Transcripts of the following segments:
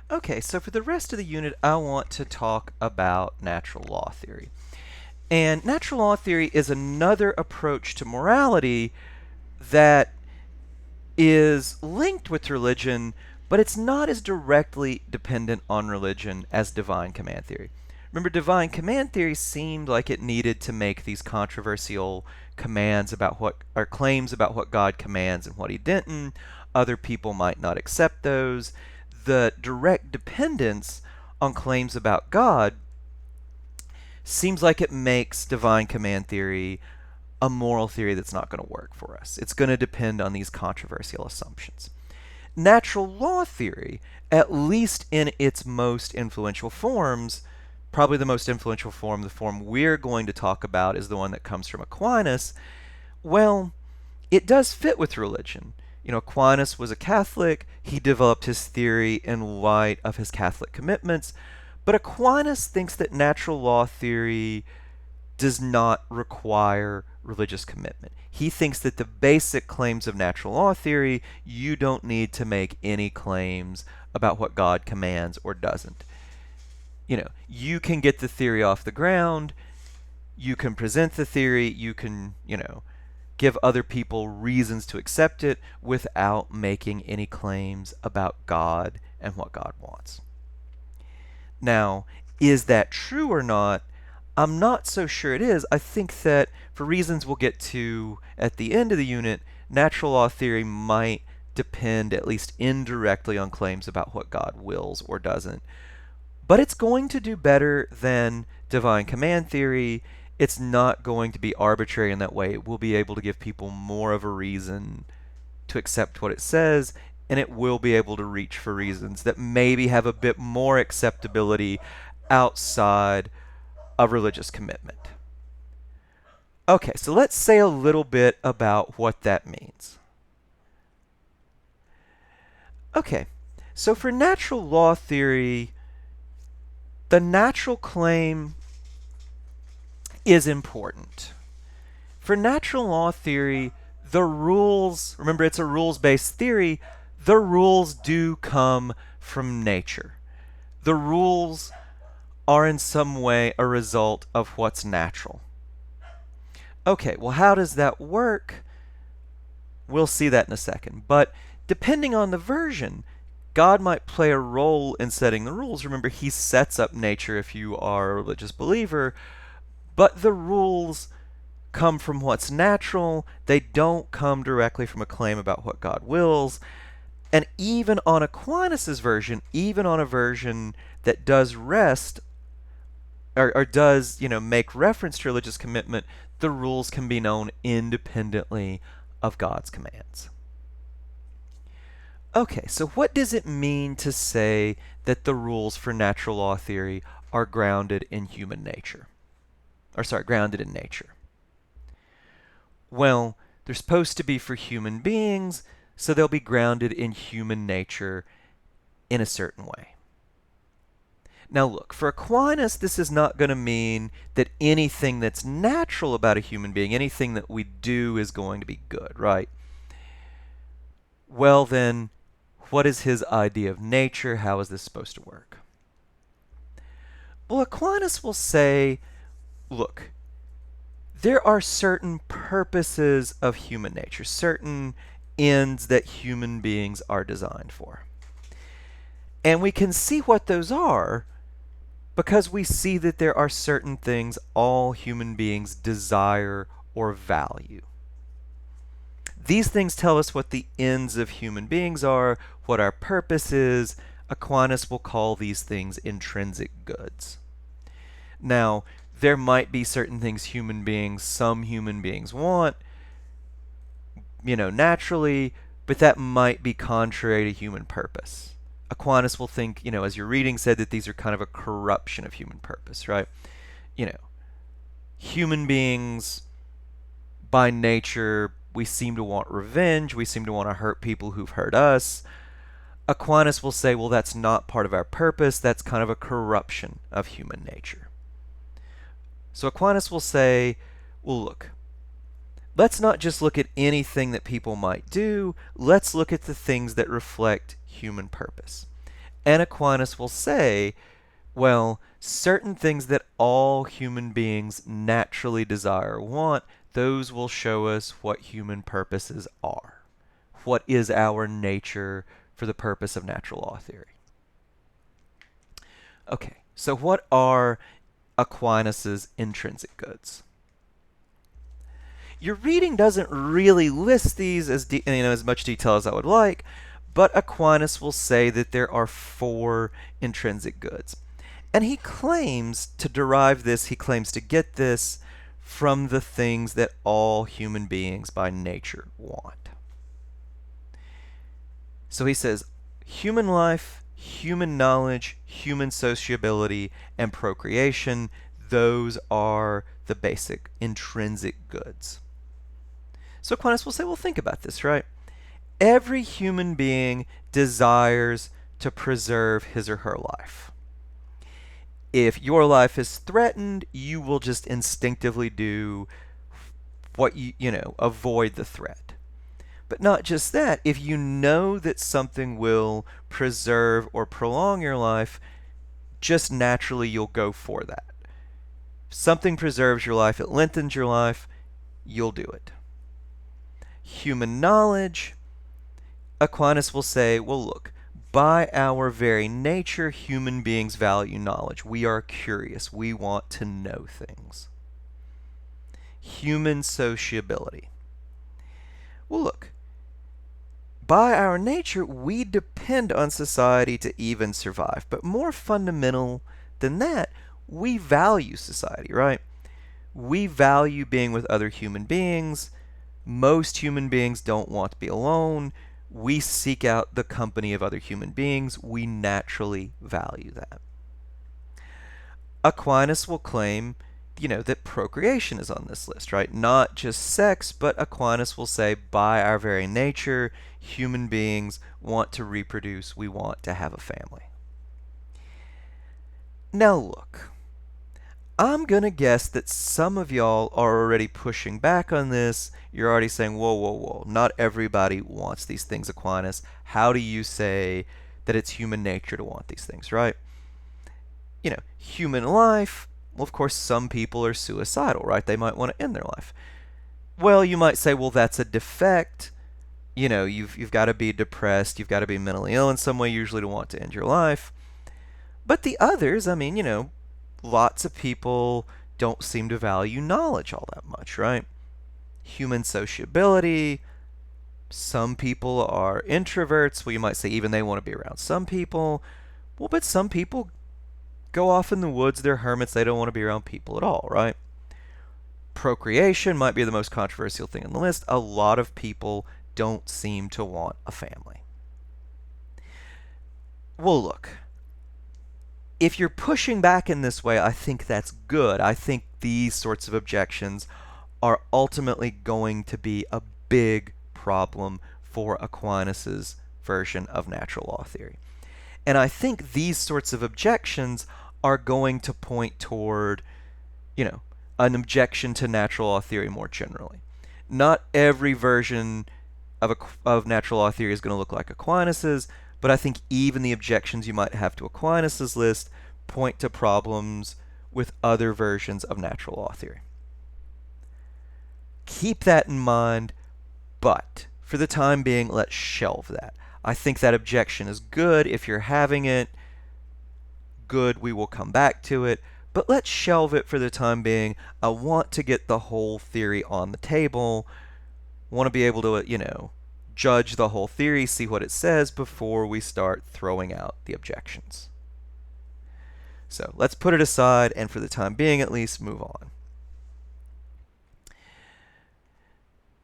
Okay, so for the rest of the unit, I want to talk about natural law theory. And natural law theory is another approach to morality that is linked with religion, but it's not as directly dependent on religion as divine command theory. Remember, divine command theory seemed like it needed to make these controversial commands about what, or claims about what God commands and what he didn't. Other people might not accept those. The direct dependence on claims about God seems like it makes divine command theory a moral theory that's not going to work for us. It's going to depend on these controversial assumptions. Natural law theory, at least in its most influential forms, probably the most influential form, the form we're going to talk about, is the one that comes from Aquinas. Well, it does fit with religion. Aquinas was a Catholic. He developed his theory in light of his Catholic commitments. But Aquinas thinks that natural law theory does not require religious commitment. He thinks that the basic claims of natural law theory, you don't need to make any claims about what God commands or doesn't. You can get the theory off the ground, you can present the theory, you can, give other people reasons to accept it without making any claims about God and what God wants. Now, is that true or not? I'm not so sure it is. I think that for reasons we'll get to at the end of the unit, natural law theory might depend at least indirectly on claims about what God wills or doesn't. But it's going to do better than divine command theory. It's not going to be arbitrary in that way. It will be able to give people more of a reason to accept what it says, and it will be able to reach for reasons that maybe have a bit more acceptability outside of religious commitment. Okay, so let's say a little bit about what that means. Okay, so for natural law theory, the natural claim is important. For natural law theory, the rules, remember it's a rules-based theory, the rules do come from nature. The rules are in some way a result of what's natural. Okay, well, how does that work? We'll see that in a second. But depending on the version, God might play a role in setting the rules. Remember, he sets up nature if you are a religious believer, but the rules come from what's natural. They don't come directly from a claim about what God wills. And even on Aquinas' version, even on a version that does rest or does, make reference to religious commitment, the rules can be known independently of God's commands. Okay, so what does it mean to say that the rules for natural law theory are grounded in human nature? Grounded in nature. Well, they're supposed to be for human beings, so they'll be grounded in human nature in a certain way. Now look, for Aquinas, this is not going to mean that anything that's natural about a human being, anything that we do is going to be good, right? Well then, what is his idea of nature? How is this supposed to work? Well, Aquinas will say, look, there are certain purposes of human nature, certain ends that human beings are designed for. And we can see what those are because we see that there are certain things all human beings desire or value. These things tell us what the ends of human beings are, what our purpose is. Aquinas will call these things intrinsic goods. Now, there might be certain things some human beings want, naturally, but that might be contrary to human purpose. Aquinas will think, as your reading said, that these are kind of a corruption of human purpose, right? Human beings, by nature, we seem to want revenge. We seem to want to hurt people who've hurt us. Aquinas will say, well, that's not part of our purpose. That's kind of a corruption of human nature. So Aquinas will say, well, look, let's not just look at anything that people might do. Let's look at the things that reflect human purpose. And Aquinas will say, well, certain things that all human beings naturally desire or want, those will show us what human purposes are. What is our nature for the purpose of natural law theory? Okay, so what are Aquinas's intrinsic goods? Your reading doesn't really list these as much detail as I would like, but Aquinas will say that there are 4 intrinsic goods. And he claims to derive this, he claims to get this from the things that all human beings by nature want. So he says human life, human knowledge, human sociability, and procreation, those are the basic intrinsic goods. So Aquinas will say, well, think about this, right? Every human being desires to preserve his or her life. If your life is threatened, you will just instinctively do what avoid the threat. But not just that, if you know that something will preserve or prolong your life, just naturally you'll go for that. If something preserves your life, it lengthens your life, you'll do it. Human knowledge, Aquinas will say, well, look, by our very nature, human beings value knowledge. We are curious. We want to know things. Human sociability. Well, look, by our nature, we depend on society to even survive. But more fundamental than that, we value society, right? We value being with other human beings. Most human beings don't want to be alone. We seek out the company of other human beings. We naturally value that. Aquinas will claim, that procreation is on this list, right? Not just sex, but Aquinas will say, by our very nature, human beings want to reproduce. We want to have a family. Now look, I'm going to guess that some of y'all are already pushing back on this. You're already saying, whoa, whoa, whoa, not everybody wants these things, Aquinas. How do you say that it's human nature to want these things, right? Human life, well, of course, some people are suicidal, right? They might want to end their life. Well, you might say, well, that's a defect. You've got to be depressed. You've got to be mentally ill in some way, usually, to want to end your life. But the others, lots of people don't seem to value knowledge all that much, right? Human sociability. Some people are introverts. Well, you might say even they want to be around some people. Well, but some people go off in the woods. They're hermits. They don't want to be around people at all, right? Procreation might be the most controversial thing on the list. A lot of people don't seem to want a family. Well, look, if you're pushing back in this way, I think that's good. I think these sorts of objections are ultimately going to be a big problem for Aquinas's version of natural law theory. And I think these sorts of objections are going to point toward, an objection to natural law theory more generally. Not every version of natural law theory is going to look like Aquinas's, but I think even the objections you might have to Aquinas's list point to problems with other versions of natural law theory. Keep that in mind, but for the time being, let's shelve that. I think that objection is good. If you're having it, good, we will come back to it. But let's shelve it for the time being. I want to get the whole theory on the table. Want to be able to, judge the whole theory, see what it says before we start throwing out the objections. So let's put it aside and for the time being at least move on.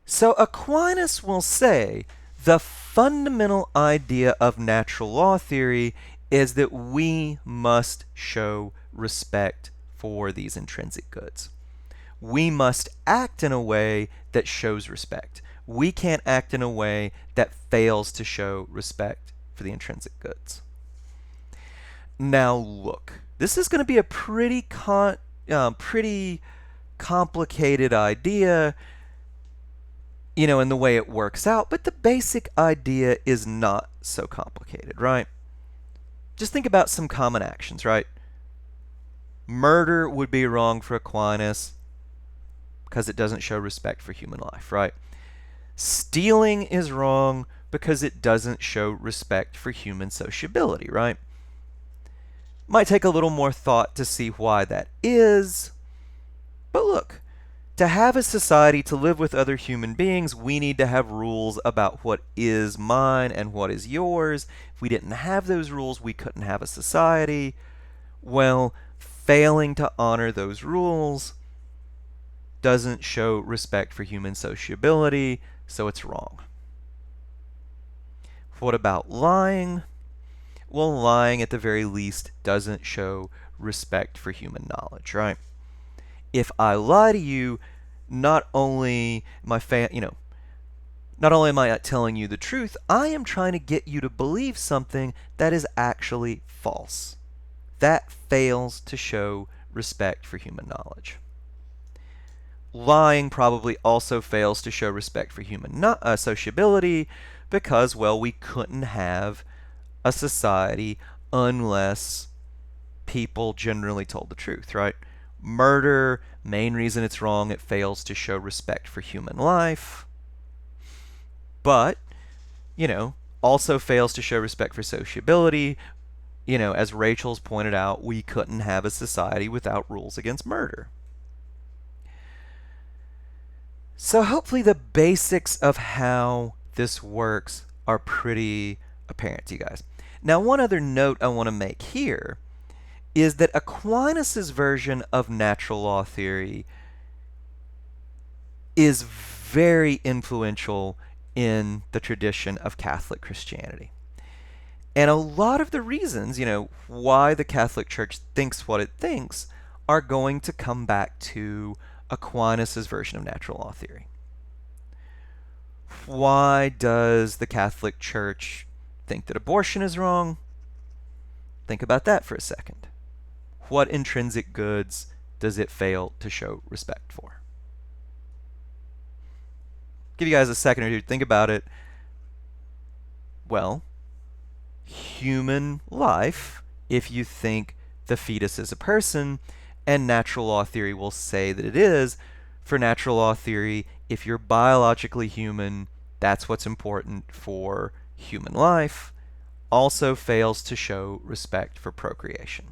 So Aquinas will say the fundamental idea of natural law theory is that we must show respect for these intrinsic goods. We must act in a way that shows respect. We can't act in a way that fails to show respect for the intrinsic goods. Now look, this is going to be a pretty complicated idea, in the way it works out, but the basic idea is not so complicated, right? just think about some common actions, right? Murder would be wrong for Aquinas because it doesn't show respect for human life, right? Stealing is wrong because it doesn't show respect for human sociability, right? Might take a little more thought to see why that is, but look, to have a society to live with other human beings, we need to have rules about what is mine and what is yours. If we didn't have those rules, we couldn't have a society. Well, failing to honor those rules doesn't show respect for human sociability, so it's wrong. What about lying? Well, lying at the very least doesn't show respect for human knowledge, right? If I lie to you, not only am I not telling you the truth, I am trying to get you to believe something that is actually false. That fails to show respect for human knowledge. Lying probably also fails to show respect for human sociability because, well, we couldn't have a society unless people generally told the truth, right? Murder, main reason it's wrong, it fails to show respect for human life. But, also fails to show respect for sociability. As Rachel's pointed out, we couldn't have a society without rules against murder. So hopefully the basics of how this works are pretty apparent to you guys. Now, one other note I want to make here is that Aquinas' version of natural law theory is very influential in the tradition of Catholic Christianity. And a lot of the reasons, why the Catholic Church thinks what it thinks are going to come back to Aquinas' version of natural law theory. Why does the Catholic Church think that abortion is wrong? Think about that for a second. What intrinsic goods does it fail to show respect for? Give you guys a second or two to think about it. Well, human life, if you think the fetus is a person, and natural law theory will say that it is. For natural law theory, if you're biologically human, that's what's important for human life, also fails to show respect for procreation.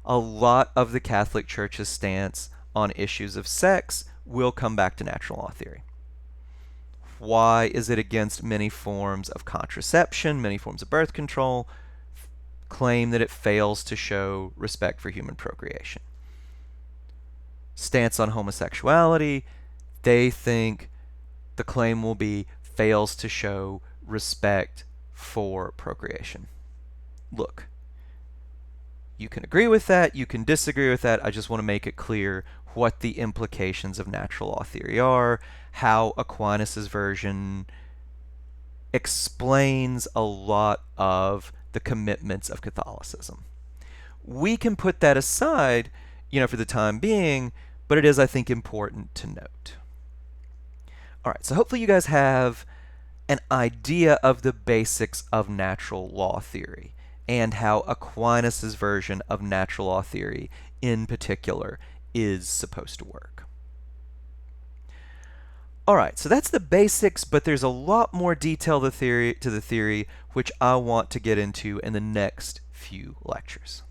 A lot of the Catholic Church's stance on issues of sex will come back to natural law theory. Why is it against many forms of contraception, many forms of birth control? Claim that it fails to show respect for human procreation. Stance on homosexuality, they think the claim will be fails to show respect for procreation. Look, you can agree with that, you can disagree with that. I just want to make it clear what the implications of natural law theory are, how Aquinas' version explains a lot of the commitments of Catholicism. We can put that aside, for the time being, but it is, I think, important to note. All right, so hopefully you guys have an idea of the basics of natural law theory and how Aquinas' version of natural law theory in particular is supposed to work. All right, so that's the basics, but there's a lot more detail to the theory, which I want to get into in the next few lectures.